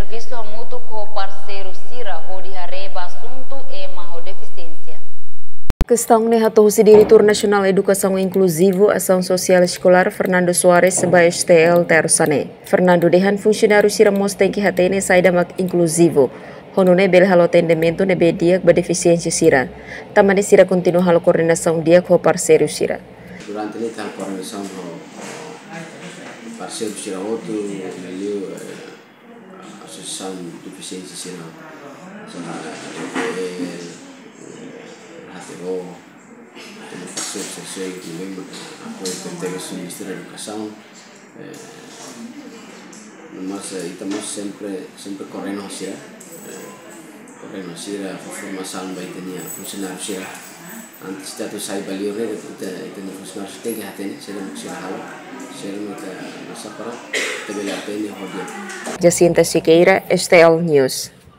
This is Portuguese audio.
serviço mútuo com o parceiro Sira, onde arreba assunto e uma deficiência. Questão ne hatu Diretor Nasional Educação Inclusivo Ação Sosial Escolar Fernando Soares sebagai STL Terusane. Fernando dehan funcionário Sira mosteng que hatene saída mak inclusivo. Honone bel halo atendimento nebe dia bedeficiência Sira. Tamane Sira continua halo coordenação dia com o parceiro Sira. Durante a coordenação com o parceiro Sira outro melhor associação de deficiência Sira. Como parceiro sesuai dengan apoio que teve o Ministério da Educação, mas estamos sempre correndo a Sira, a formação vai ter funcionário Sira. Antes de sair baliu rede, tem funcionário que tem que atender, Sira não Sira halo, Sira não está nessa para, teve a pena rodear. Jacinta Siqueira, STL News.